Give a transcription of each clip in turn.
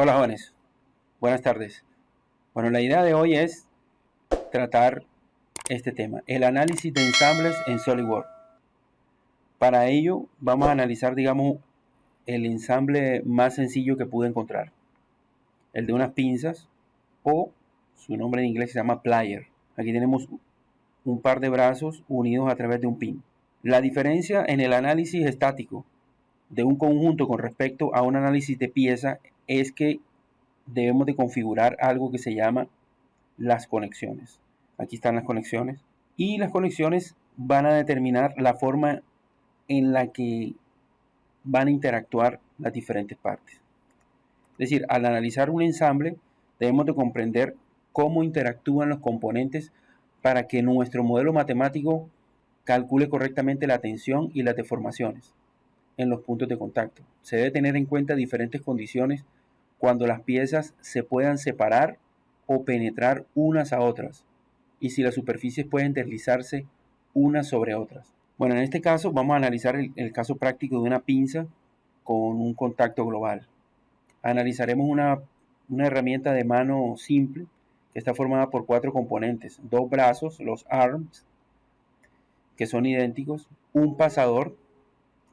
Hola jóvenes, buenas tardes. Bueno, la idea de hoy es tratar este tema, el análisis de ensambles en SolidWorks. Para ello vamos a analizar, digamos, el ensamble más sencillo que pude encontrar, el de unas pinzas o su nombre en inglés se llama plier. Aquí tenemos un par de brazos unidos a través de un pin. La diferencia en el análisis estático de un conjunto con respecto a un análisis de pieza es que debemos de configurar algo que se llama las conexiones. Aquí están las conexiones. Y las conexiones van a determinar la forma en la que van a interactuar las diferentes partes. Es decir, al analizar un ensamble, debemos de comprender cómo interactúan los componentes para que nuestro modelo matemático calcule correctamente la tensión y las deformaciones en los puntos de contacto. Se debe tener en cuenta diferentes condiciones cuando las piezas se puedan separar o penetrar unas a otras y si las superficies pueden deslizarse unas sobre otras. Bueno, en este caso vamos a analizar el caso práctico de una pinza con un contacto global. Analizaremos una herramienta de mano simple que está formada por 4 componentes, 2 brazos, los arms, que son idénticos, un pasador,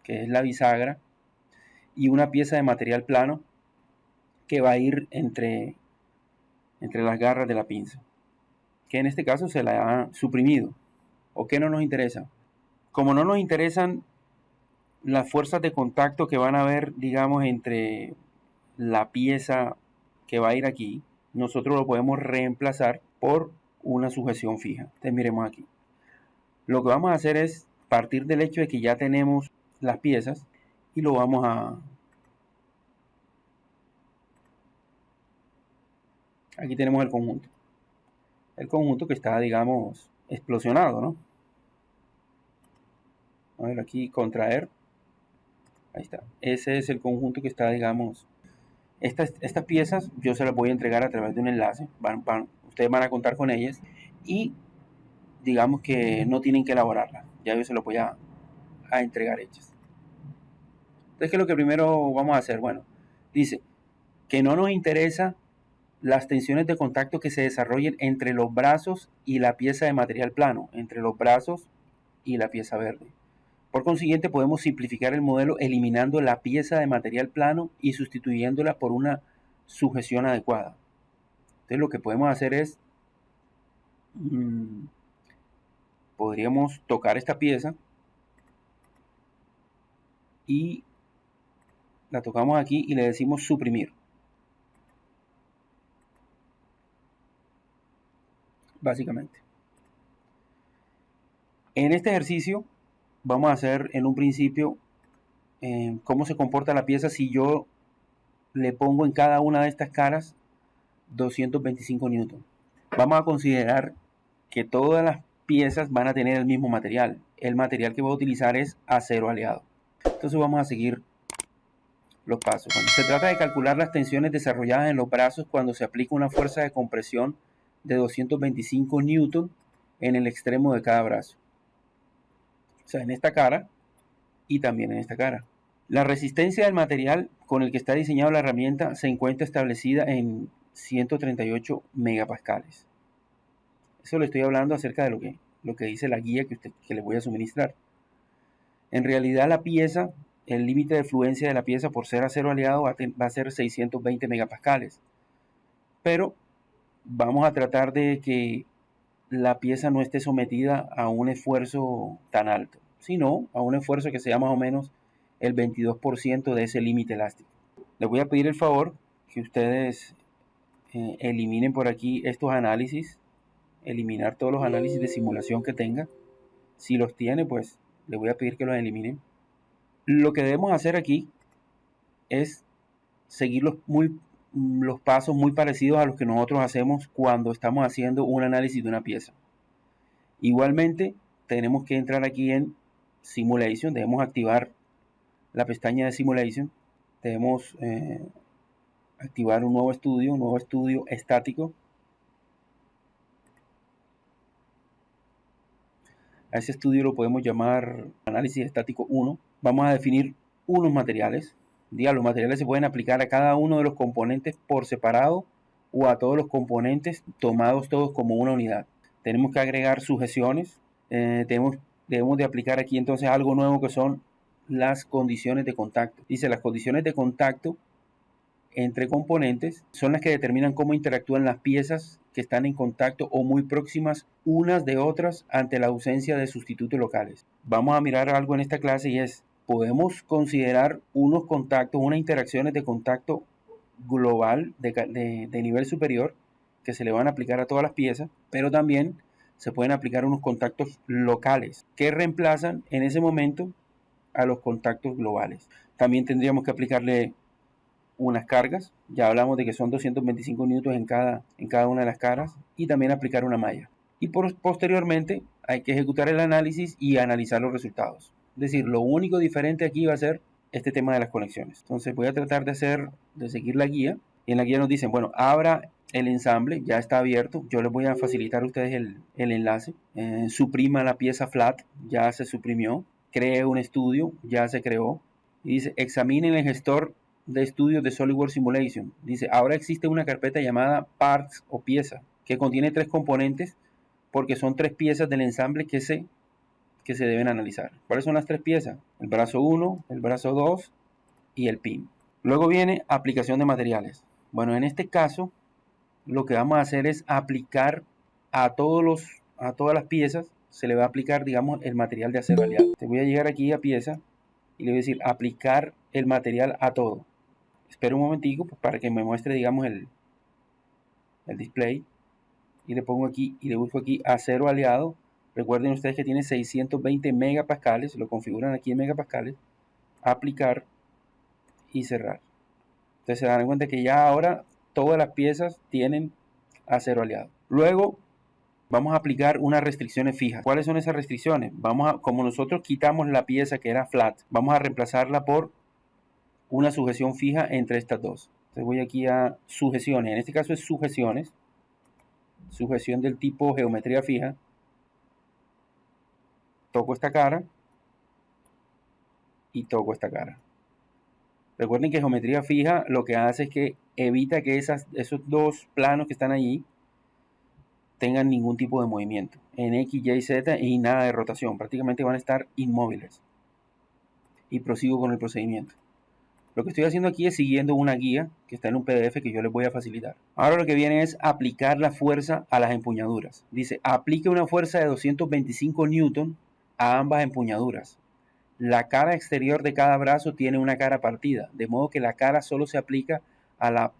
que es la bisagra, y una pieza de material plano que va a ir entre las garras de la pinza, que en este caso se la ha suprimido. ¿O qué no nos interesa? Como no nos interesan las fuerzas de contacto que van a haber, digamos, entre la pieza que va a ir aquí, nosotros lo podemos reemplazar por una sujeción fija. Entonces miremos aquí. Lo que vamos a hacer es partir del hecho de que ya tenemos las piezas y lo vamos a... Aquí tenemos el conjunto. El conjunto que está, digamos, explosionado, ¿no? A ver, aquí contraer. Ahí está. Ese es el conjunto que está, digamos. Estas piezas yo se las voy a entregar a través de un enlace. Ustedes van a contar con ellas y digamos que no tienen que elaborarlas. Ya yo se las voy a entregar hechas. Entonces, ¿qué es lo que primero vamos a hacer? Bueno, dice que no nos interesa las tensiones de contacto que se desarrollen entre los brazos y la pieza de material plano, entre los brazos y la pieza verde. Por consiguiente, podemos simplificar el modelo eliminando la pieza de material plano y sustituyéndola por una sujeción adecuada. Entonces, lo que podemos hacer es, podríamos tocar esta pieza y la tocamos aquí y le decimos suprimir. Básicamente. En este ejercicio vamos a hacer en un principio cómo se comporta la pieza si yo le pongo en cada una de estas caras 225 newton. Vamos a considerar que todas las piezas van a tener el mismo material. El material que voy a utilizar es acero aleado. Entonces vamos a seguir los pasos. Bueno, se trata de calcular las tensiones desarrolladas en los brazos cuando se aplica una fuerza de compresión de 225 newton en el extremo de cada brazo. O sea, en esta cara y también en esta cara. La resistencia del material con el que está diseñada la herramienta se encuentra establecida en 138 megapascales. Eso le estoy hablando acerca de lo que dice la guía que les voy a suministrar. En realidad la pieza, el límite de fluencia de la pieza por ser acero aliado va a ser 620 megapascales. Pero vamos a tratar de que la pieza no esté sometida a un esfuerzo tan alto, sino a un esfuerzo que sea más o menos el 22% de ese límite elástico. Les voy a pedir el favor que ustedes eliminen por aquí estos análisis, eliminar todos los análisis de simulación que tenga. Si los tiene, pues les voy a pedir que los eliminen. Lo que debemos hacer aquí es seguir los pasos muy parecidos a los que nosotros hacemos cuando estamos haciendo un análisis de una pieza. Igualmente, tenemos que entrar aquí en Simulation, debemos activar la pestaña de Simulation, debemos activar un nuevo estudio estático. A ese estudio lo podemos llamar análisis estático 1. Vamos a definir unos materiales. Los materiales se pueden aplicar a cada uno de los componentes por separado o a todos los componentes tomados todos como una unidad. Tenemos que agregar sujeciones. Debemos de aplicar aquí entonces algo nuevo que son las condiciones de contacto. Dice, las condiciones de contacto entre componentes son las que determinan cómo interactúan las piezas que están en contacto o muy próximas unas de otras ante la ausencia de sustitutos locales. Vamos a mirar algo en esta clase y es, podemos considerar unos contactos, unas interacciones de contacto global de nivel superior que se le van a aplicar a todas las piezas, pero también se pueden aplicar unos contactos locales que reemplazan en ese momento a los contactos globales. También tendríamos que aplicarle unas cargas, ya hablamos de que son 225 newtons en cada una de las caras, y también aplicar una malla. Y posteriormente hay que ejecutar el análisis y analizar los resultados. Es decir, lo único diferente aquí va a ser este tema de las conexiones. Entonces voy a tratar de seguir la guía. Y en la guía nos dicen, bueno, abra el ensamble, ya está abierto. Yo les voy a facilitar a ustedes el enlace. Suprima la pieza flat, ya se suprimió. Cree un estudio, ya se creó. Y dice, examinen el gestor de estudios de SolidWorks Simulation. Dice, ahora existe una carpeta llamada Parts o pieza, que contiene 3 componentes, porque son 3 piezas del ensamble que se deben analizar. ¿Cuáles son las 3 piezas? El brazo 1, el brazo 2 y el pin. Luego viene aplicación de materiales. Bueno, en este caso, lo que vamos a hacer es aplicar a todas las piezas, se le va a aplicar, digamos, el material de acero aliado. Te voy a llegar aquí a pieza y le voy a decir aplicar el material a todo. Espero un momentico pues, para que me muestre, digamos, el display. Y le pongo aquí y le busco aquí acero aliado. Recuerden ustedes que tiene 620 megapascales. Lo configuran aquí en megapascales. Aplicar y cerrar. Entonces se dan cuenta que ya ahora todas las piezas tienen acero aliado. Luego vamos a aplicar unas restricciones fijas. ¿Cuáles son esas restricciones? Como nosotros quitamos la pieza que era flat, vamos a reemplazarla por una sujeción fija entre estas dos. Entonces voy aquí a sujeciones. En este caso es sujeciones. Sujeción del tipo geometría fija. Toco esta cara. Y toco esta cara. Recuerden que geometría fija lo que hace es que evita que esos dos planos que están allí tengan ningún tipo de movimiento. En X, Y, Z y nada de rotación. Prácticamente van a estar inmóviles. Y prosigo con el procedimiento. Lo que estoy haciendo aquí es siguiendo una guía que está en un PDF que yo les voy a facilitar. Ahora lo que viene es aplicar la fuerza a las empuñaduras. Dice, aplique una fuerza de 225 newton a ambas empuñaduras. La cara exterior de cada brazo tiene una cara partida, de modo que la cara solo se aplica a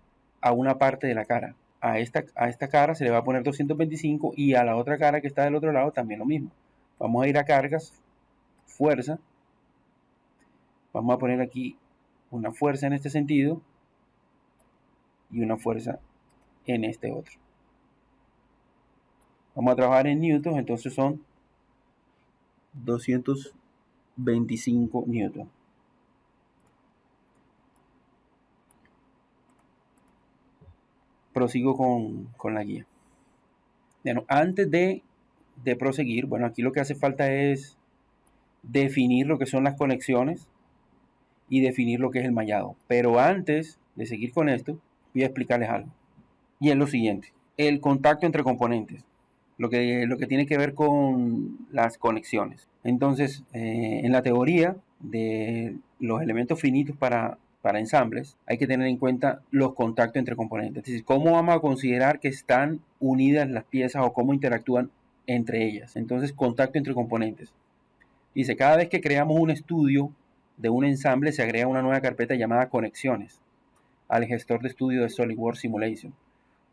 una parte de la cara. A esta cara se le va a poner 225 y a la otra cara que está del otro lado también lo mismo. Vamos a ir a cargas, fuerza. Vamos a poner aquí una fuerza en este sentido y una fuerza en este otro. Vamos a trabajar en newtons, entonces son 225 newtons. Prosigo con la guía. Bueno, antes de proseguir, bueno, aquí lo que hace falta es definir lo que son las conexiones y definir lo que es el mallado. Pero antes de seguir con esto, voy a explicarles algo. Y es lo siguiente, el contacto entre componentes, lo que tiene que ver con las conexiones. Entonces, en la teoría de los elementos finitos para ensambles, hay que tener en cuenta los contactos entre componentes. Es decir, cómo vamos a considerar que están unidas las piezas o cómo interactúan entre ellas. Entonces, contacto entre componentes. Dice, cada vez que creamos un estudio de un ensamble, se agrega una nueva carpeta llamada conexiones al gestor de estudio de SolidWorks Simulation.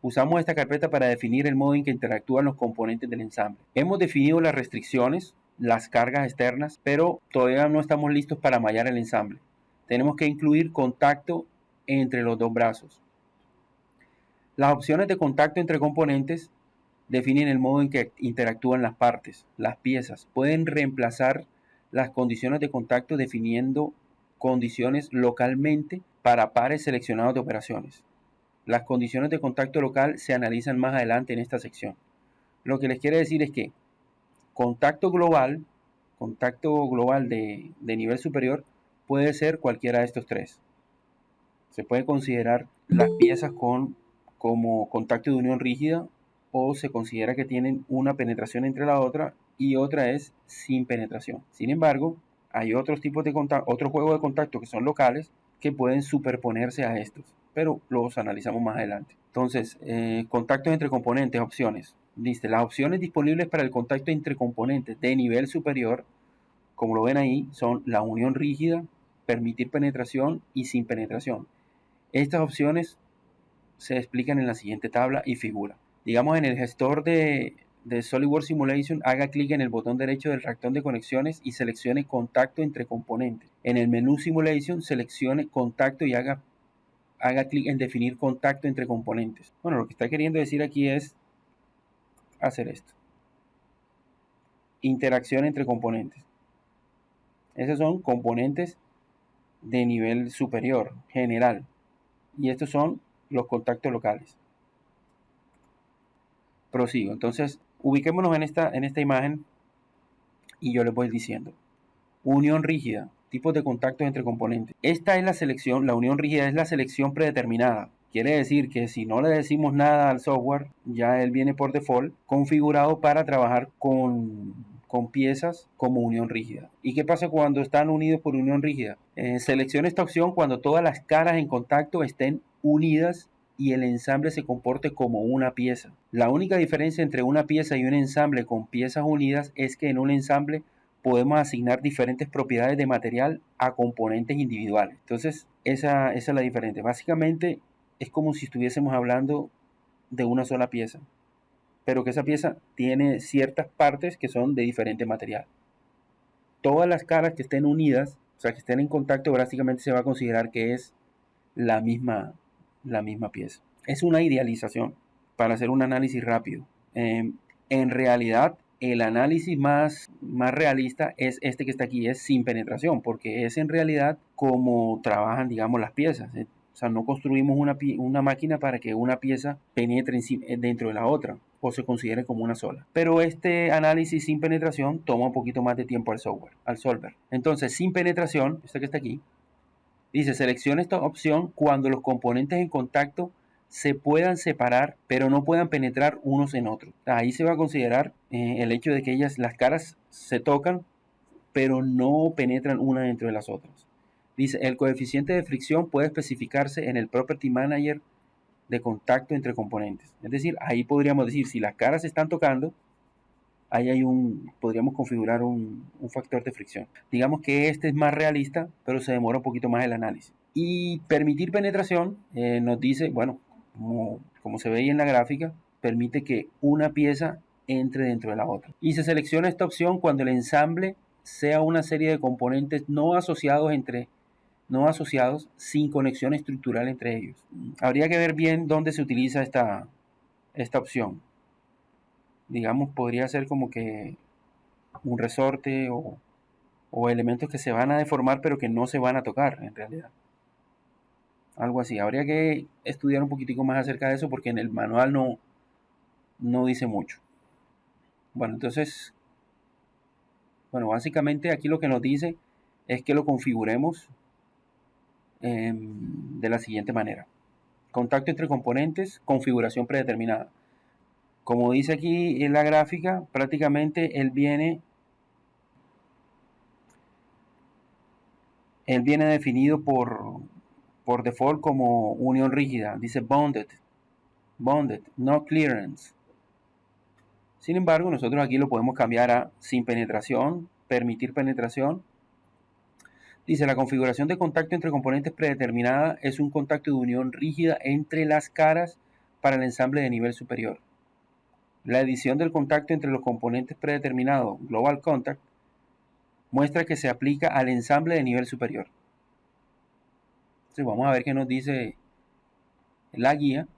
Usamos esta carpeta para definir el modo en que interactúan los componentes del ensamble. Hemos definido las restricciones, las cargas externas, pero todavía no estamos listos para mallar el ensamble. Tenemos que incluir contacto entre los dos brazos. Las opciones de contacto entre componentes definen el modo en que interactúan las partes, las piezas. Pueden reemplazar las condiciones de contacto definiendo condiciones localmente para pares seleccionados de operaciones. Las condiciones de contacto local se analizan más adelante en esta sección. Lo que les quiero decir es que contacto global de nivel superior, puede ser cualquiera de estos tres. Se puede considerar las piezas como contacto de unión rígida, o se considera que tienen una penetración entre la otra y otra es sin penetración. Sin embargo, hay otros tipos de contacto, otros juegos de contacto que son locales que pueden superponerse a estos, pero los analizamos más adelante. Entonces, contactos entre componentes, opciones. Dice, las opciones disponibles para el contacto entre componentes de nivel superior, como lo ven ahí, son la unión rígida, permitir penetración y sin penetración. Estas opciones se explican en la siguiente tabla y figura. Digamos, en el gestor de SolidWorks Simulation, haga clic en el botón derecho del ratón de conexiones y seleccione contacto entre componentes. En el menú Simulation, seleccione contacto y haga clic en definir contacto entre componentes. Bueno, lo que está queriendo decir aquí es hacer esto. Interacción entre componentes. Esos son componentes de nivel superior, general. Y estos son los contactos locales. Prosigo. Entonces, ubiquémonos en esta imagen y yo les voy diciendo. Unión rígida, tipos de contactos entre componentes. Esta es la selección, la unión rígida es la selección predeterminada. Quiere decir que si no le decimos nada al software, ya él viene por default configurado para trabajar con piezas como unión rígida. ¿Y qué pasa cuando están unidos por unión rígida? Selecciona esta opción cuando todas las caras en contacto estén unidas y el ensamble se comporte como una pieza. La única diferencia entre una pieza y un ensamble con piezas unidas es que en un ensamble podemos asignar diferentes propiedades de material a componentes individuales. Entonces, esa es la diferencia. Básicamente, es como si estuviésemos hablando de una sola pieza, pero que esa pieza tiene ciertas partes que son de diferente material. Todas las caras que estén unidas, o sea, que estén en contacto, básicamente se va a considerar que es la misma pieza. Es una idealización para hacer un análisis rápido. En realidad, el análisis más realista es este que está aquí, es sin penetración, porque es en realidad como trabajan, digamos, las piezas. O sea, no construimos una máquina para que una pieza penetre dentro de la otra o se considere como una sola. Pero este análisis sin penetración toma un poquito más de tiempo al solver. Entonces, sin penetración, este que está aquí, dice, selecciona esta opción cuando los componentes en contacto se puedan separar, pero no puedan penetrar unos en otros. Ahí se va a considerar el hecho de que las caras se tocan, pero no penetran una dentro de las otras. Dice, el coeficiente de fricción puede especificarse en el Property Manager de contacto entre componentes. Es decir, ahí podríamos decir, si las caras se están tocando, ahí podríamos configurar un factor de fricción. Digamos que este es más realista, pero se demora un poquito más el análisis. Y permitir penetración nos dice, bueno, como se ve ahí en la gráfica, permite que una pieza entre dentro de la otra. Y se selecciona esta opción cuando el ensamble sea una serie de componentes no asociados sin conexión estructural entre ellos. Habría que ver bien dónde se utiliza esta opción. Digamos, podría ser como que un resorte o elementos que se van a deformar pero que no se van a tocar en realidad. Algo así. Habría que estudiar un poquitico más acerca de eso porque en el manual no dice mucho. Bueno, entonces, básicamente aquí lo que nos dice es que lo configuremos de la siguiente manera. Contacto entre componentes, configuración predeterminada. Como dice aquí en la gráfica, prácticamente él viene definido por default como unión rígida. Dice bonded, no clearance. Sin embargo, nosotros aquí lo podemos cambiar a sin penetración, permitir penetración. Dice, la configuración de contacto entre componentes predeterminada es un contacto de unión rígida entre las caras para el ensamble de nivel superior. La edición del contacto entre los componentes predeterminados, Global Contact, muestra que se aplica al ensamble de nivel superior. Entonces vamos a ver qué nos dice la guía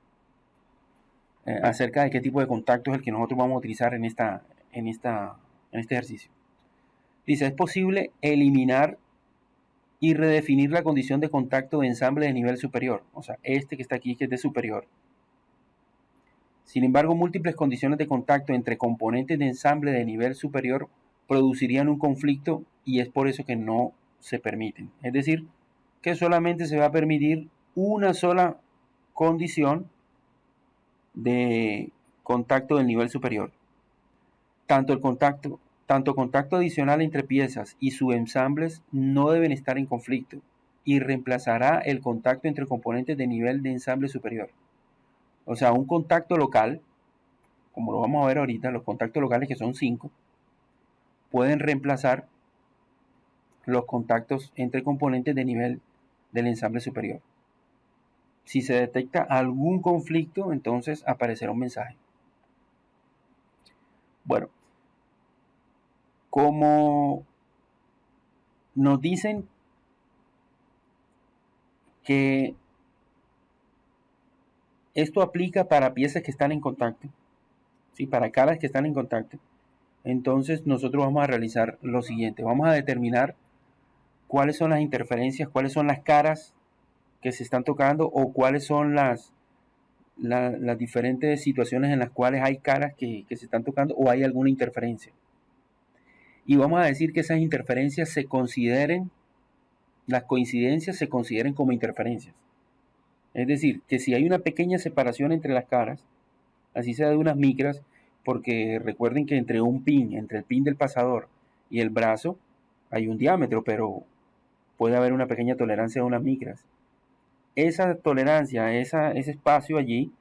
acerca de qué tipo de contacto es el que nosotros vamos a utilizar en este ejercicio. Dice, es posible eliminar y redefinir la condición de contacto de ensamble de nivel superior, o sea, este que está aquí, que es de superior. Sin embargo, múltiples condiciones de contacto entre componentes de ensamble de nivel superior producirían un conflicto y es por eso que no se permiten. Es decir, que solamente se va a permitir una sola condición de contacto del nivel superior. Tanto contacto adicional entre piezas y subensambles no deben estar en conflicto y reemplazará el contacto entre componentes de nivel de ensamble superior. O sea, un contacto local, como lo vamos a ver ahorita, los contactos locales, que son 5, pueden reemplazar los contactos entre componentes de nivel del ensamble superior. Si se detecta algún conflicto, entonces aparecerá un mensaje. Bueno, como nos dicen que esto aplica para piezas que están en contacto, ¿sí? Para caras que están en contacto, entonces nosotros vamos a realizar lo siguiente. Vamos a determinar cuáles son las interferencias, cuáles son las caras que se están tocando o cuáles son las diferentes situaciones en las cuales hay caras que se están tocando o hay alguna interferencia. Y vamos a decir que esas interferencias se consideren, las coincidencias se consideren como interferencias. Es decir, que si hay una pequeña separación entre las caras, así sea de unas micras, porque recuerden que entre el pin del pasador y el brazo, hay un diámetro, pero puede haber una pequeña tolerancia de unas micras. Esa tolerancia, ese espacio allí,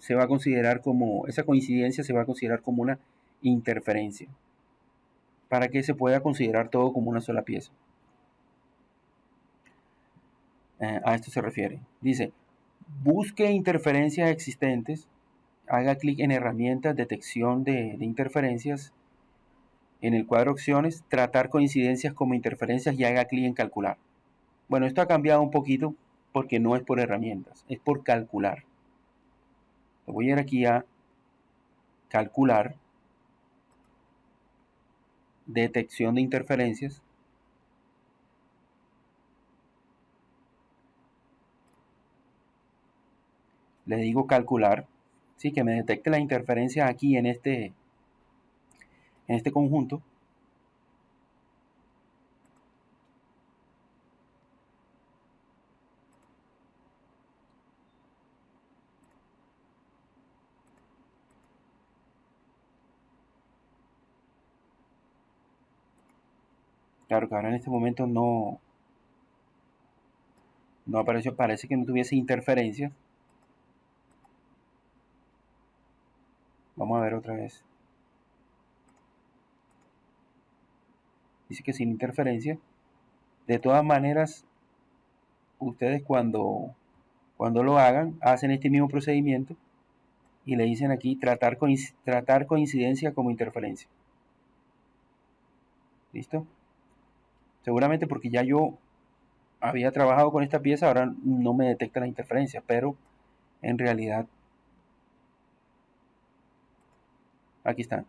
se va a considerar como, esa coincidencia se va a considerar como una interferencia, para que se pueda considerar todo como una sola pieza. A esto se refiere. Dice, busque interferencias existentes, haga clic en herramientas, detección de interferencias, en el cuadro opciones, tratar coincidencias como interferencias y haga clic en calcular. Bueno, esto ha cambiado un poquito porque no es por herramientas, es por calcular. Voy a ir aquí a calcular, detección de interferencias. Le digo calcular, sí, que me detecte la interferencia aquí en este conjunto. Claro que ahora en este momento no apareció, parece que no tuviese interferencias. Vamos a ver otra vez. Dice que sin interferencia. De todas maneras, ustedes cuando lo hagan, hacen este mismo procedimiento y le dicen aquí tratar coincidencia como interferencia. ¿Listo? Seguramente porque ya yo había trabajado con esta pieza, ahora no me detecta la interferencia, pero en realidad aquí están.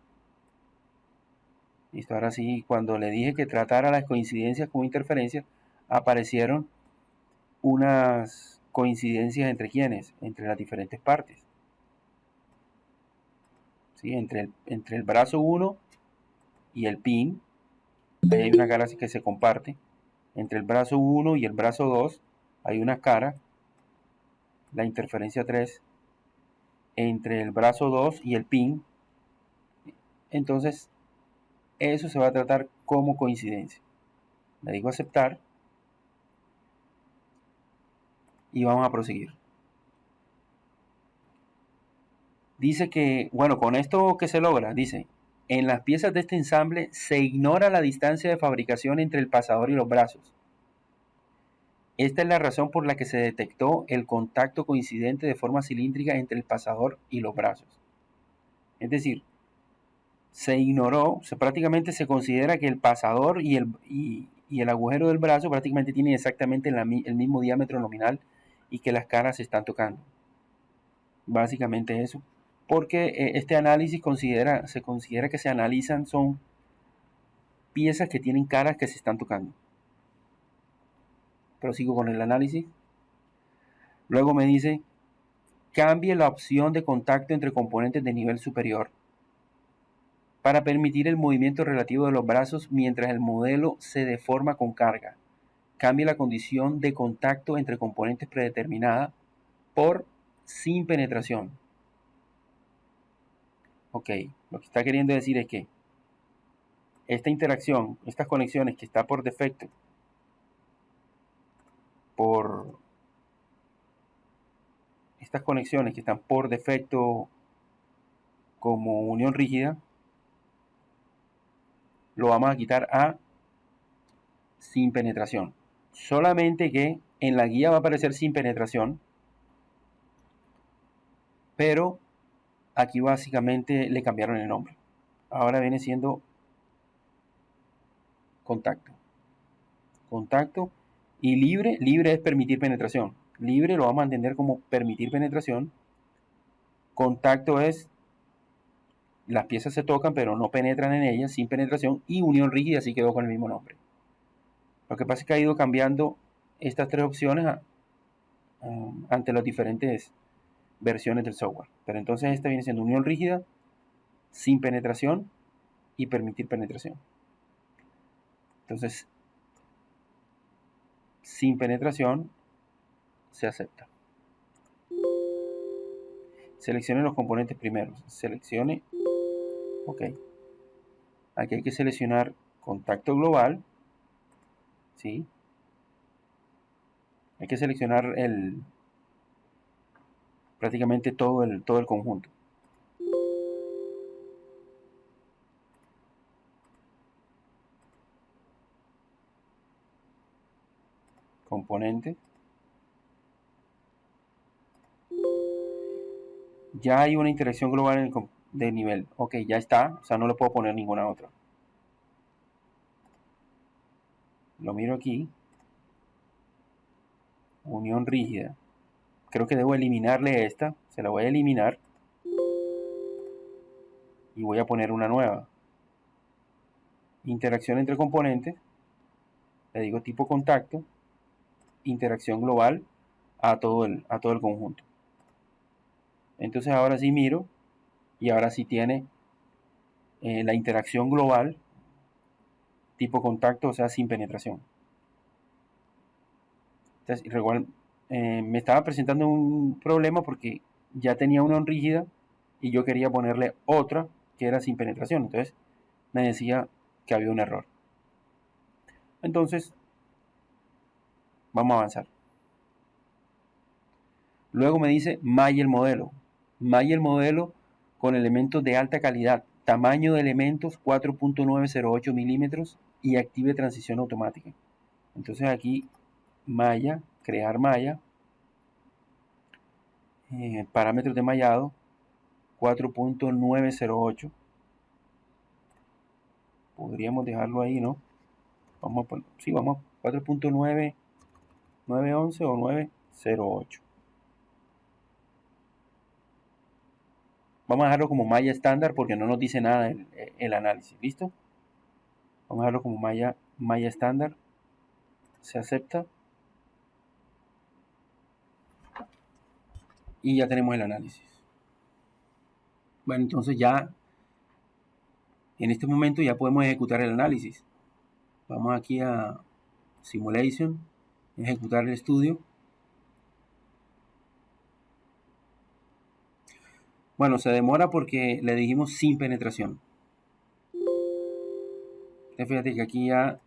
Listo, ahora sí, cuando le dije que tratara las coincidencias como interferencias, aparecieron unas coincidencias entre quienes, entre las diferentes partes. ¿Sí? Entre el brazo 1 y el pin, ahí hay una cara que se comparte. Entre el brazo 1 y el brazo 2 hay una cara, la interferencia 3. Entre el brazo 2 y el pin, entonces eso se va a tratar como coincidencia. Le digo aceptar y vamos a proseguir. Dice que, bueno, con esto que se logra, dice, en las piezas de este ensamble se ignora la distancia de fabricación entre el pasador y los brazos. Esta es la razón por la que se detectó el contacto coincidente de forma cilíndrica entre el pasador y los brazos. Es decir, se ignoró, prácticamente se considera que el pasador y el agujero del brazo prácticamente tienen exactamente el mismo diámetro nominal y que las caras se están tocando. Básicamente eso. Porque este análisis se considera que se analizan son piezas que tienen caras que se están tocando. Prosigo con el análisis. Luego me dice, cambie la opción de contacto entre componentes de nivel superior para permitir el movimiento relativo de los brazos mientras el modelo se deforma con carga. cambie la condición de contacto entre componentes predeterminada por sin penetración. Ok, lo que está queriendo decir es que esta interacción, estas conexiones que está por defecto, estas conexiones que están por defecto como unión rígida, lo vamos a quitar a sin penetración. Solamente que en la guía va a aparecer sin penetración, pero aquí básicamente le cambiaron el nombre. Ahora viene siendo contacto. Contacto y libre. Libre es permitir penetración. Libre lo vamos a entender como permitir penetración. Contacto es las piezas se tocan pero no penetran en ellas, sin penetración. Y unión rígida así quedó con el mismo nombre. Lo que pasa es que ha ido cambiando estas tres opciones ante las diferentes versiones del software. Pero entonces esta viene siendo unión rígida, sin penetración y permitir penetración. Entonces, sin penetración se acepta. Seleccione los componentes primeros. Seleccione. Ok. Aquí hay que seleccionar contacto global. ¿Sí? Hay que seleccionar prácticamente todo el conjunto. Componente. Ya hay una interacción global de nivel. Ok, ya está. O sea, no le puedo poner ninguna otra. Lo miro aquí. Unión rígida. Creo que debo eliminarle esta. Se la voy a eliminar. Y voy a poner una nueva. Interacción entre componentes. Le digo tipo contacto. Interacción global a todo el conjunto. Entonces ahora sí miro. Y ahora sí tiene la interacción global. Tipo contacto, o sea, sin penetración. Entonces, igual, me estaba presentando un problema porque ya tenía una rígida y yo quería ponerle otra que era sin penetración. Entonces me decía que había un error. Entonces vamos a avanzar. Luego me dice malla el modelo. Malla el modelo con elementos de alta calidad. Tamaño de elementos 4.908 milímetros y active transición automática. Entonces aquí malla, crear malla. Parámetros de mallado 4.908. Podríamos dejarlo ahí, ¿no? Vamos a poner, sí, vamos a 4.911 o 908. Vamos a dejarlo como malla estándar porque no nos dice nada el análisis. ¿Listo? Vamos a dejarlo como malla estándar. Se acepta. Y ya tenemos el análisis. Bueno, entonces ya en este momento ya podemos ejecutar el análisis. Vamos aquí a Simulation, ejecutar el estudio. Bueno, se demora porque le dijimos sin penetración. Fíjate que aquí ya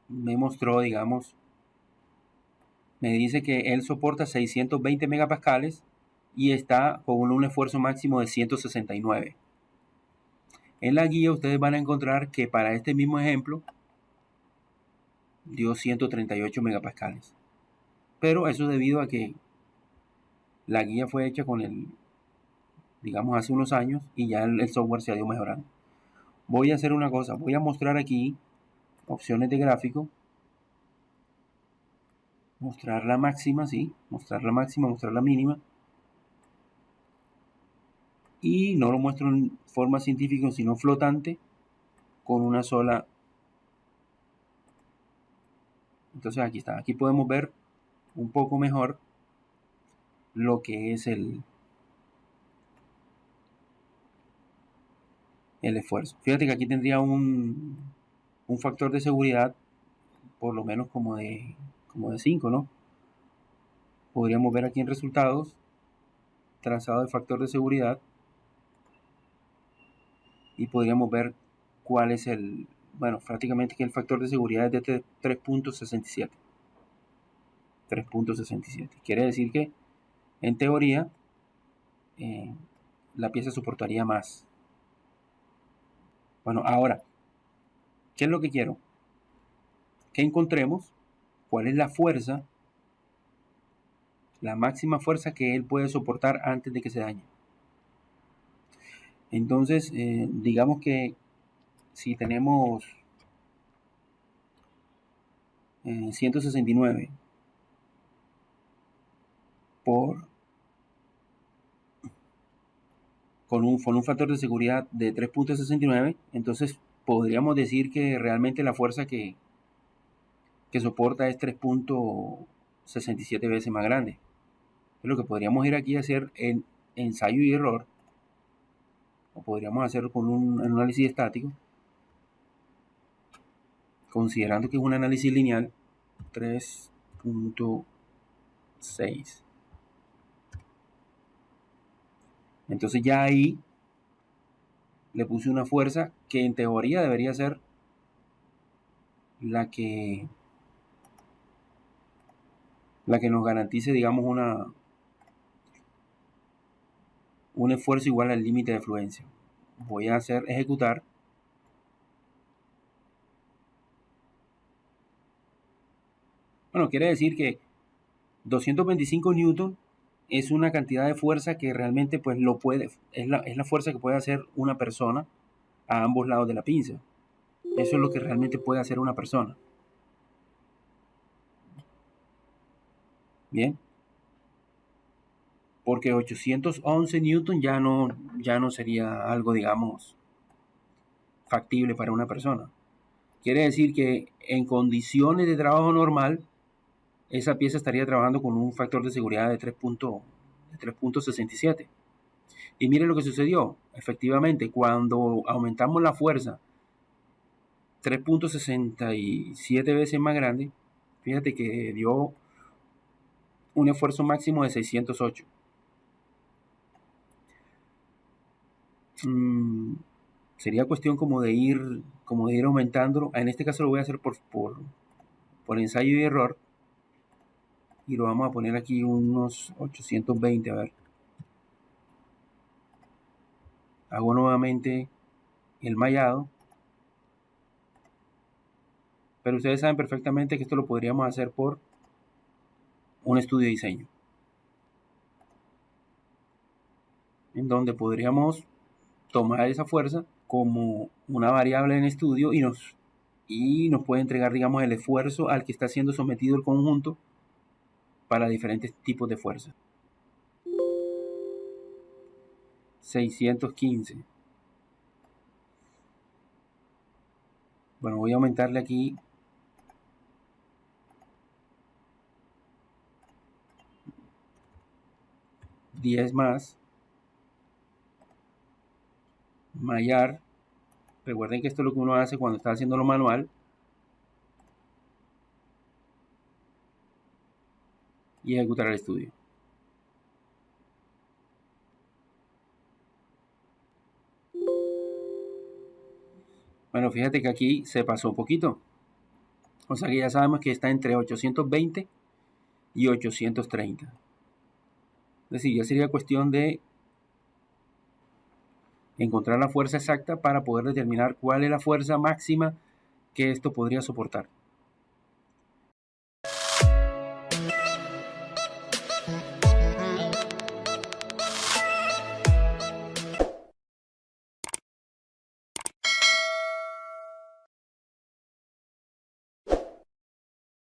me mostró, digamos, me dice que él soporta 620 megapascales y está con un esfuerzo máximo de 169. En la guía ustedes van a encontrar que para este mismo ejemplo dio 138 megapascales. Pero eso debido a que la guía fue hecha digamos, hace unos años y ya el software se ha ido mejorando. Voy a hacer una cosa, voy a mostrar aquí opciones de gráfico. Mostrar la máxima, sí. Mostrar la máxima, mostrar la mínima. Y no lo muestro en forma científica, sino flotante, con una sola. Entonces aquí está. Aquí podemos ver un poco mejor lo que es el esfuerzo. Fíjate que aquí tendría un factor de seguridad por lo menos como de 5, ¿no? Podríamos ver aquí en resultados, trazado de factor de seguridad, y podríamos ver cuál es prácticamente que el factor de seguridad es de 3.67. 3.67. Quiere decir que, en teoría, la pieza soportaría más. Bueno, ahora, ¿qué es lo que quiero? Que encontremos cuál es la fuerza, la máxima fuerza que él puede soportar antes de que se dañe. Entonces, digamos que si tenemos 169 con un factor de seguridad de 3.69, entonces podríamos decir que realmente la fuerza que soporta es 3.67 veces más grande. Lo que podríamos ir aquí a hacer en ensayo y error, o podríamos hacerlo con un análisis estático, considerando que es un análisis lineal, 3.6. Entonces ya ahí le puse una fuerza que en teoría debería ser la que nos garantice, digamos, un esfuerzo igual al límite de fluencia. Voy a ejecutar. Bueno, quiere decir que 225 newton es una cantidad de fuerza que realmente pues es la fuerza que puede hacer una persona a ambos lados de la pinza. Eso es lo que realmente puede hacer una persona. Bien. Porque 811 newton ya no sería algo, digamos, factible para una persona. Quiere decir que en condiciones de trabajo normal, esa pieza estaría trabajando con un factor de seguridad de 3.67. Y mire lo que sucedió. Efectivamente, cuando aumentamos la fuerza 3.67 veces más grande, fíjate que dio un esfuerzo máximo de 608. Sería cuestión como de ir aumentándolo. En este caso lo voy a hacer por ensayo y error. Y lo vamos a poner aquí unos 820, a ver. Hago nuevamente el mallado. Pero ustedes saben perfectamente que esto lo podríamos hacer por un estudio de diseño, en donde podríamos tomar esa fuerza como una variable en estudio y nos puede entregar, digamos, el esfuerzo al que está siendo sometido el conjunto para diferentes tipos de fuerza. 615. Bueno, voy a aumentarle aquí 10 más. Mallar. Recuerden que esto es lo que uno hace cuando está haciendo lo manual. Y ejecutar el estudio. Bueno, fíjate que aquí se pasó un poquito. O sea que ya sabemos que está entre 820 y 830. Es decir, ya sería cuestión de encontrar la fuerza exacta para poder determinar cuál es la fuerza máxima que esto podría soportar.